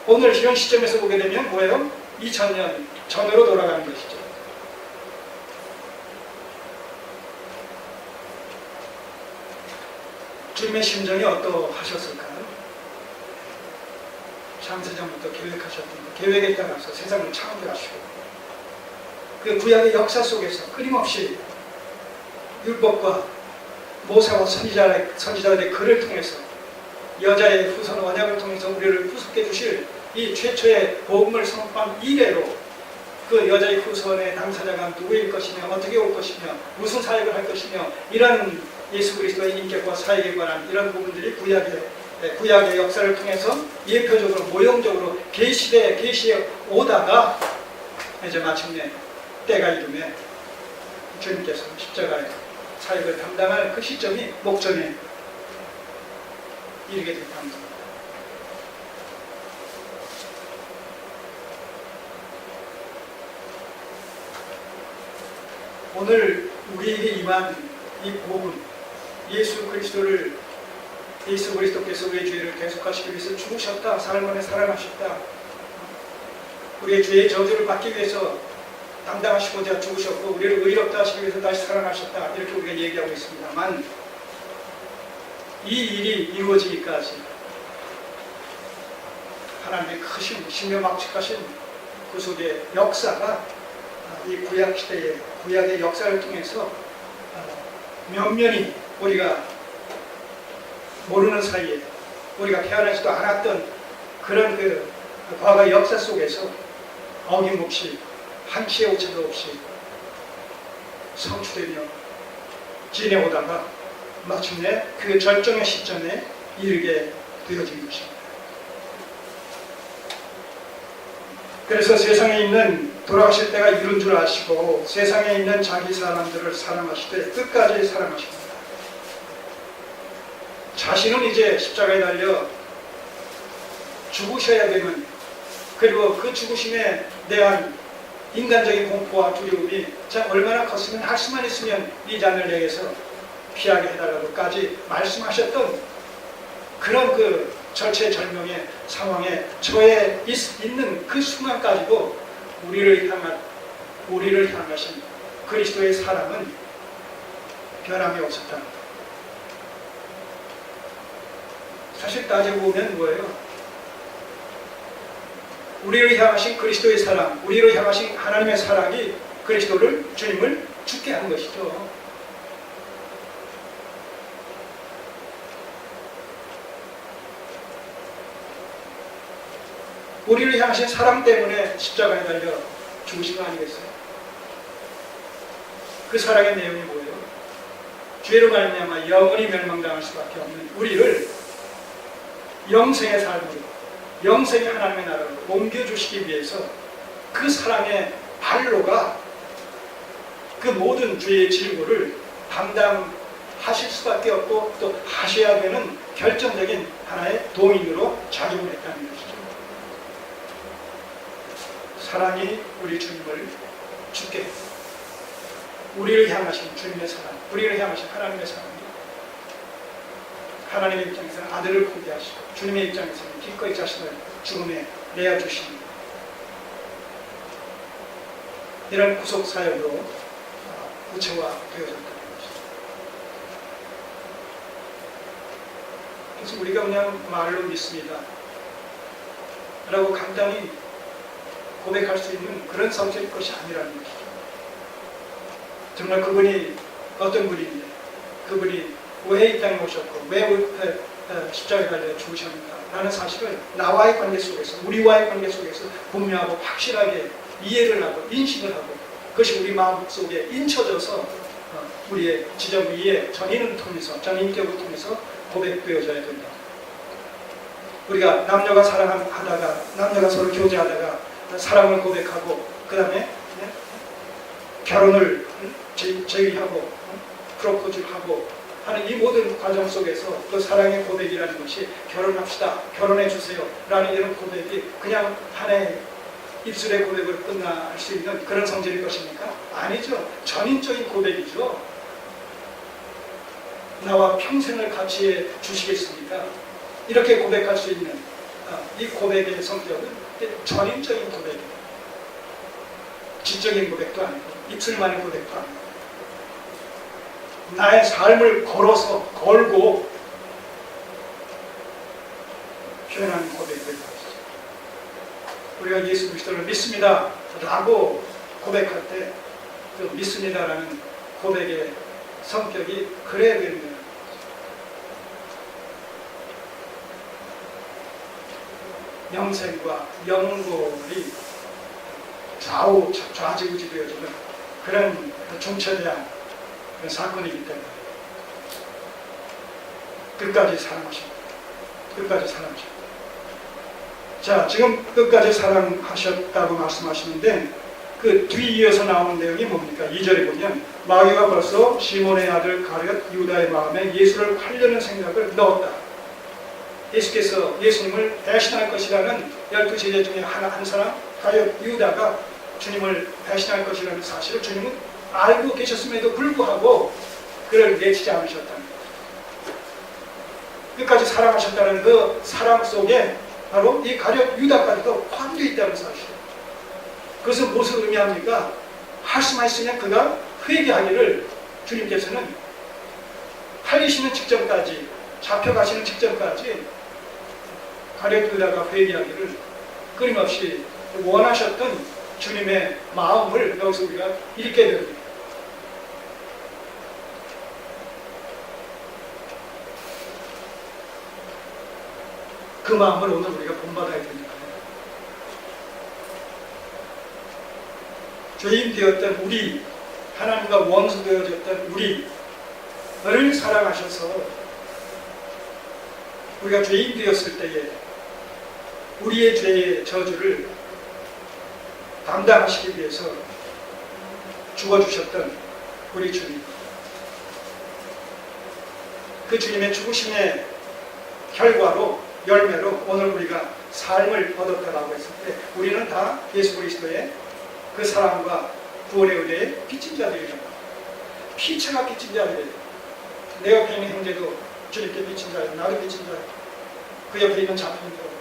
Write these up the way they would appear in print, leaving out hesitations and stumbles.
오늘 현 시점에서 보게 되면 뭐예요? 2000년 전으로 돌아가는 것이죠. 주님의 심정이 어떠하셨을까요? 창세전부터 계획하셨던 계획에 따라서 세상을 창조하시고 그 구약의 역사 속에서 끊임없이 율법과 모세와 선지자들의 글을 통해서 여자의 후손 언약을 통해서 우리를 구속해 주실 이 최초의 복음을 선포한 이래로 그 여자의 후손의 당사자가 누구일 것이며 어떻게 올 것이며 무슨 사역을 할 것이며 이런 예수 그리스도의 인격과 사역에 관한 이런 부분들이 구약의 역사를 통해서 예표적으로 모형적으로 계시에 오다가 이제 마침내 때가 이르면 주님께서 십자가의 사역을 담당할 그 시점이 목전에 이르게 됐다는 겁니다. 오늘 우리에게 임한 이 복음, 예수 그리스도께서 우리의 죄를 대속하시기 위해서 죽으셨다, 사흘 만에 살아나셨다, 우리의 죄의 저주를 받기 위해서 담당하시고자 죽으셨고 우리를 의롭다 하시기 위해서 다시 살아나셨다, 이렇게 우리가 얘기하고 있습니다만 이 일이 이루어지기까지 하나님의 크신 신명막측하신 구속의 역사가 이 구약 시대의 구약의 역사를 통해서 면면히 우리가 모르는 사이에 우리가 태어나지도 않았던 그런 그 과거의 역사 속에서 어김없이 한치의 오차도 없이 성취되며 지내오다가 마침내 그 절정의 시점에 이르게 되어진 것입니다. 그래서 세상에 있는 돌아가실 때가 이른 줄 아시고 세상에 있는 자기 사람들을 사랑하시되 끝까지 사랑하십니다. 자신은 이제 십자가에 달려 죽으셔야 되는, 그리고 그 죽으심에 대한 인간적인 공포와 두려움이 참 얼마나 컸으면 할 수만 있으면 이 잔을 내게서 피하게 해달라고까지 말씀하셨던 그런 그 절체절명의 상황에 처해 있는 그 순간까지도 우리를 향하신 그리스도의 사랑은 변함이 없었다. 사실 따지고 보면 뭐예요? 우리를 향하신 그리스도의 사랑, 우리를 향하신 하나님의 사랑이 주님을 죽게 한 것이죠. 우리를 향하신 사랑 때문에 십자가에 달려 죽으신 거 아니겠어요? 그 사랑의 내용이 뭐예요? 죄로 말미암아 영원히 멸망당할 수밖에 없는 우리를 영생의 삶으로, 영생의 하나님의 나라로 옮겨주시기 위해서 그 사랑의 발로가 그 모든 죄의 질고를 담당하실 수밖에 없고 또 하셔야 되는 결정적인 하나의 동인으로 작용을 했다는 것이죠. 사랑이 우리 주님을 죽게 했습니다. 우리를 향하신 주님의 사랑, 우리를 향하신 하나님의 사랑이 하나님의 입장에서는 아들을 포기하시고 주님의 입장에서는 기꺼이 자신을 죽음에 내어주십니다. 이런 구속사역으로 구체화되어졌다는 것이죠. 그래서 우리가 그냥 말로 믿습니다 라고 간단히 고백할 수 있는 그런 성질의 것이 아니라는 것이죠. 정말 그분이 어떤 분인데, 그분이 왜 이 땅에 오셨고 왜 십자가에 달려 죽으셨는가 라는 사실을 나와의 관계 속에서, 우리와의 관계 속에서 분명하고 확실하게 이해를 하고 인식을 하고 그것이 우리 마음속에 인쳐져서 우리의 지점 위에 전인을 통해서, 전인격을 통해서 고백되어져야 된다. 우리가 남녀가 사랑하다가, 남녀가 서로 교제하다가 사랑을 고백하고 그 다음에 결혼을 제의하고 프로포즈를 하고 하는 이 모든 과정 속에서 그 사랑의 고백이라는 것이 결혼합시다, 결혼해주세요 라는 이런 고백이 그냥 하나의 입술의 고백으로 끝날 수 있는 그런 성질일 것입니까? 아니죠. 전인적인 고백이죠. 나와 평생을 같이 해 주시겠습니까? 이렇게 고백할 수 있는 이 고백의 성격은 전인적인 고백이에요. 지적인 고백도 아니고 입술만의 고백도 아니고 나의 삶을 걸고 표현하는 고백을 가지죠. 우리가 예수 그리스도를 믿습니다 라고 고백할 때 그 믿습니다라는 고백의 성격이 그래야 되는 거예요. 영생과 영골이 좌지우지 되어지는 그런 중차대한 그런 사건이기 때문에 끝까지 사랑하십니다. 끝까지 사랑하십니다. 자, 지금 끝까지 사랑하셨다고 말씀하시는데 그 뒤이어서 나오는 내용이 뭡니까? 2절에 보면 마귀가 벌써 시몬의 아들 가룟 유다의 마음에 예수를 팔려는 생각을 넣었다. 예수님을 배신할 것이라는 12제자 중에 한 사람 가룟 유다가 주님을 배신할 것이라는 사실을 주님은 알고 계셨음에도 불구하고 그를 내치지 않으셨다는 거예요. 끝까지 사랑하셨다는 그 사랑 속에 바로 이 가룟 유다까지도 포함되어 있다는 사실이에요. 그것은 무엇을 의미합니까? 말씀하시면 그가 회개하기를 주님께서는 팔리시는 직전까지, 잡혀가시는 직전까지 가룟 유다가 회개하기를 끊임없이 원하셨던 주님의 마음을 여기서 우리가 읽게 됩니다. 그 마음을 오늘 우리가 본받아야 됩니다. 죄인 되었던 우리, 하나님과 원수 되어졌던 우리를 사랑하셔서 우리가 죄인 되었을 때에 우리의 죄의 저주를 담당하시기 위해서 죽어주셨던 우리 주님, 그 주님의 죽으심의 결과로 열매로 오늘 우리가 삶을 얻었다라고 했을 때 우리는 다 예수 그리스도의 그 사랑과 구원의 은혜에 빚진 자들이라고, 피차가 빚진 자들이에요. 내 옆에 있는 형제도 주님께 빚진 자예요. 나도 빚진 자예요. 그 옆에 있는 자매도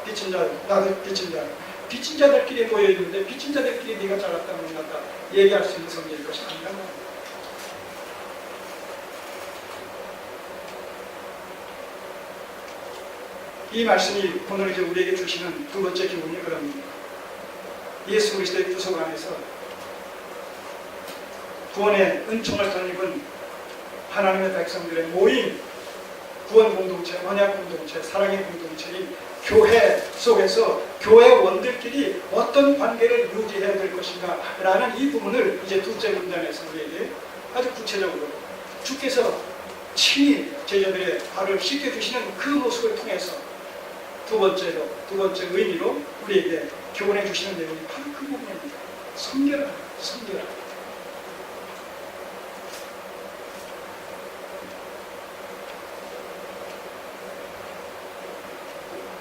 빚진 자예요. 나도 빚진 자예요. 빚진 자들끼리 모여있는데 빚진 자들끼리 네가 잘났다 못났다 얘기할 수 있는 성질일 것이 아니란 말이에요. 이 말씀이 오늘 이제 우리에게 주시는 두 번째 교훈이 그럽니다. 예수 그리스도의 구속 안에서 구원의 은총을 덧입은 하나님의 백성들의 모임, 구원 공동체, 언약 공동체, 사랑의 공동체인 교회 속에서 교회원들끼리 어떤 관계를 유지해야 될 것인가 라는 이 부분을 이제 둘째 문단에서 우리에게 아주 구체적으로 주께서 친히 제자들의 발을 씻겨주시는 그 모습을 통해서 두 번째 의미로 우리에게 교훈해 주시는 내용이 바로 그 부분입니다. 섬겨라.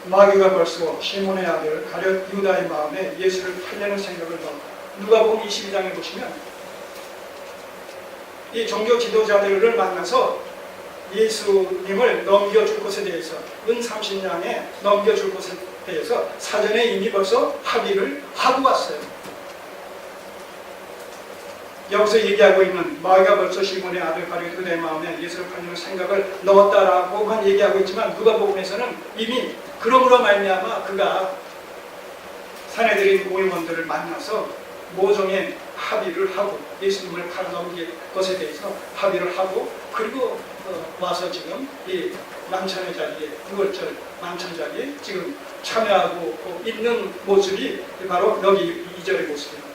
마귀가 벌써 시몬의 아들 가룟 유다의 마음에 예수를 팔려는 생각을 넣었다. 누가복음 22장에 보시면 이 종교 지도자들을 만나서 예수님을 넘겨줄 것에 대해서 은 30냥에 넘겨줄 것에 대해서 사전에 이미 벌써 합의를 하고 왔어요. 여기서 얘기하고 있는 마귀가 벌써 시몬의 아들 가룟 유다의 마음에 예수를 팔려는 생각을 넣었다라고만 얘기하고 있지만 누가복음에서는 이미 그러므로 말미암아 그가 사내들인 모임원들을 만나서 모종의 합의를 하고 예수님을 팔아 넘길 것에 대해서 합의를 하고 그리고 와서 지금 이 만찬의 자리에 6월절 만찬 자리에 지금 참여하고 있는 모습이 바로 여기 2절의 모습입니다.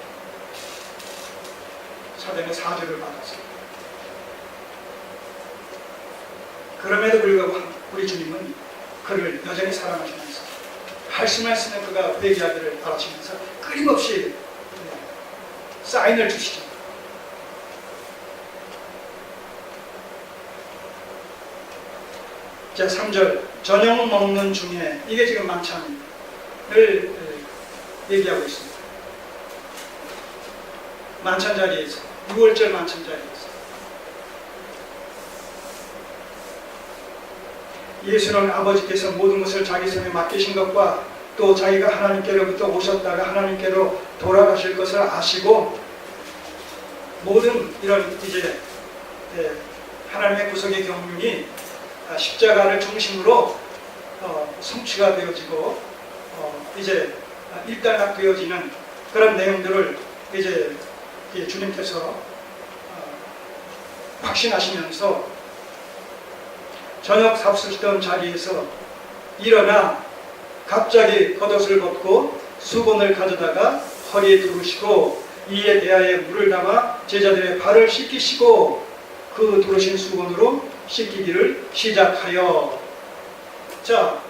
사단의 사죄를 받았습니다. 그럼에도 불구하고 우리 주님은 그를 여전히 사랑하시면서 말씀하시는 그가 회개하기를 바라시면서 끊임없이 사인을 주시죠. 자, 3절 저녁 먹는 중에 이게 지금 만찬을 얘기하고 있습니다. 만찬 자리에서 6월절 만찬 자리에서 예수는 아버지께서 모든 것을 자기 손에 맡기신 것과 또 자기가 하나님께로부터 오셨다가 하나님께로 돌아가실 것을 아시고 모든 이런 이제 하나님의 구속의 경륜이 십자가를 중심으로 성취가 되어지고 이제 일단락되어지는 그런 내용들을 이제 주님께서 확신하시면서 저녁 잡수시던 자리에서 일어나 갑자기 겉옷을 벗고 수건을 가져다가 허리에 두르시고 이에 대하여 물을 담아 제자들의 발을 씻기시고 그 두르신 수건으로 씻기기를 시작하여. 자,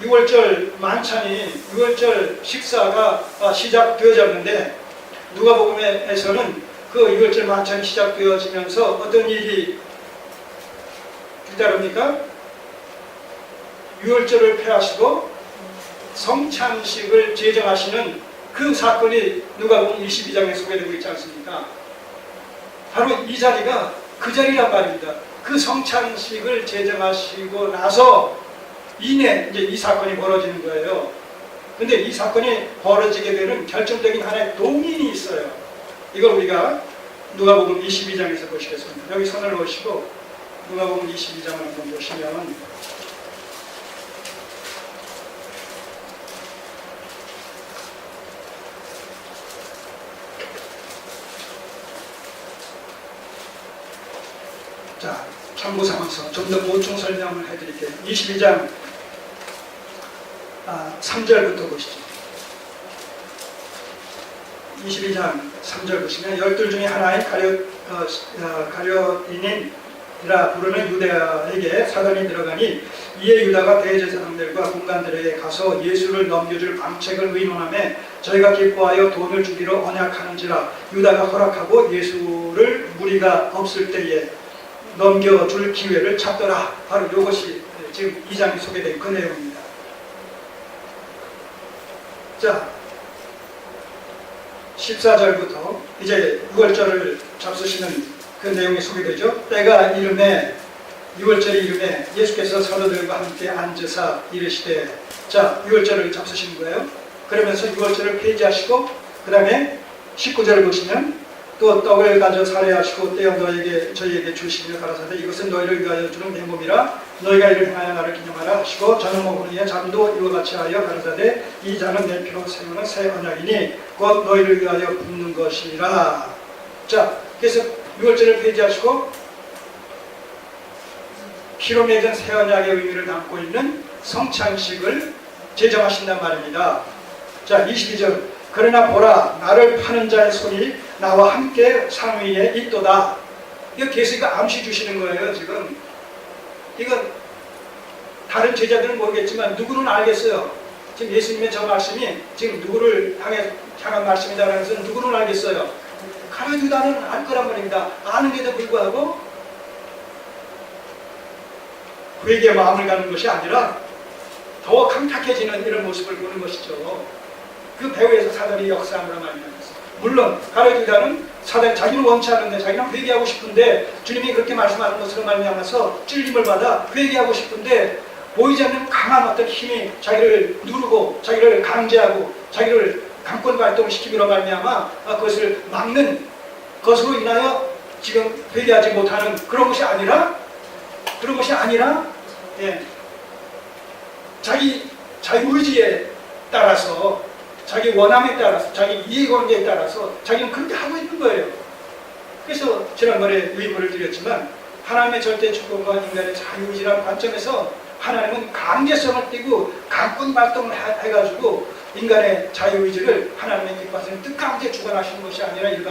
6월절 만찬이 6월절 식사가 시작되어졌는데 누가복음에서는 그 6월절 만찬이 시작되어지면서 어떤 일이 뒤따릅니까? 6월절을 폐하시고 성찬식을 제정하시는 그 사건이 누가복음 22장에 소개되고 있지 않습니까? 바로 이 자리가 그 자리란 말입니다. 그 성찬식을 제정하시고 나서 이내 이제 이 사건이 벌어지는 거예요. 근데 이 사건이 벌어지게 되는 결정적인 하나의 동인이 있어요. 이걸 우리가 누가복음 22장에서 보시겠습니다. 여기 손을 놓으시고 누가복음 22장을 한번 보시면 자, 참고 삼아서 좀 더 보충 설명을 해드릴게요. 22장 3절부터 보시죠. 22장 3절 보시면 12 중에 하나인 가룟인이라 부르는 유대에게 사단이 들어가니 이에 유다가 대제사장들과 군관들에게 가서 예수를 넘겨줄 방책을 의논하며 저희가 기뻐하여 돈을 주기로 언약하는지라 유다가 허락하고 예수를 무리가 없을 때에 넘겨줄 기회를 찾더라. 바로 이것이 지금 2장에 소개된 그 내용입니다. 자, 14절부터 이제 6월절을 잡수시는 그 내용이 소개되죠. 때가 이름에 6월절의 이름에 예수께서 사도들과 함께 앉으사 이르시되, 자, 6월절을 잡수시는 거예요. 그러면서 6월절을 폐지하시고 그 다음에 19절을 보시면 또 떡을 가져 살해하시고 떼어 저희에게 주시며 가라사대 이것은 너희를 위하여 주는 내 몸이라 너희가 이를 행하여 나를 기념하라 하시고 저는 먹으니 잔도 이와 같이 하여 가라사대 이 잔은 내 피로 세우는 새 언약이니 곧 너희를 위하여 붓는 것이라. 자, 그래서 6월절을 폐지하시고 피로 맺은 새 언약의 의미를 담고 있는 성찬식을 제정하신단 말입니다. 자, 22절 그러나 보라 나를 파는 자의 손이 나와 함께 상 위에 있도다. 이거 예수가 암시 주시는 거예요. 지금 이건 다른 제자들은 모르겠지만 누구는 알겠어요. 지금 예수님의 저 말씀이 지금 누구를 향한 말씀이다라는 것은 누구는 알겠어요. 가룟 유다는 알 거란 말입니다. 아는데도 불구하고 그에게 마음을 가는 것이 아니라 더 강탁해지는 이런 모습을 보는 것이죠. 그 배후에서 사단이 역사함으로 말미암아서 물론 가룟 유다는 사단 자기는 원치 않은데 자기는 회개하고 싶은데 주님이 그렇게 말씀하는 것으로 말미암아서 찔림을 받아 회개하고 싶은데 보이지 않는 강한 어떤 힘이 자기를 누르고 자기를 강제하고 자기를 강권 발동을 시키므로 말미암아 그것을 막는 것으로 인하여 지금 회개하지 못하는 그런 것이 아니라 예, 자기 의지에 따라서 자기 원함에 따라서 자기 이해관계에 따라서 자기는 그렇게 하고 있는 거예요. 그래서 지난번에 의문을 드렸지만 하나님의 절대 주권과 인간의 자유의지라는 관점에서 하나님은 강제성을 띠고 강권 발동을 해가지고 인간의 자유의지를 하나님의 기뻐하시는 뜻가운데 주관하시는 것이 아니라 일반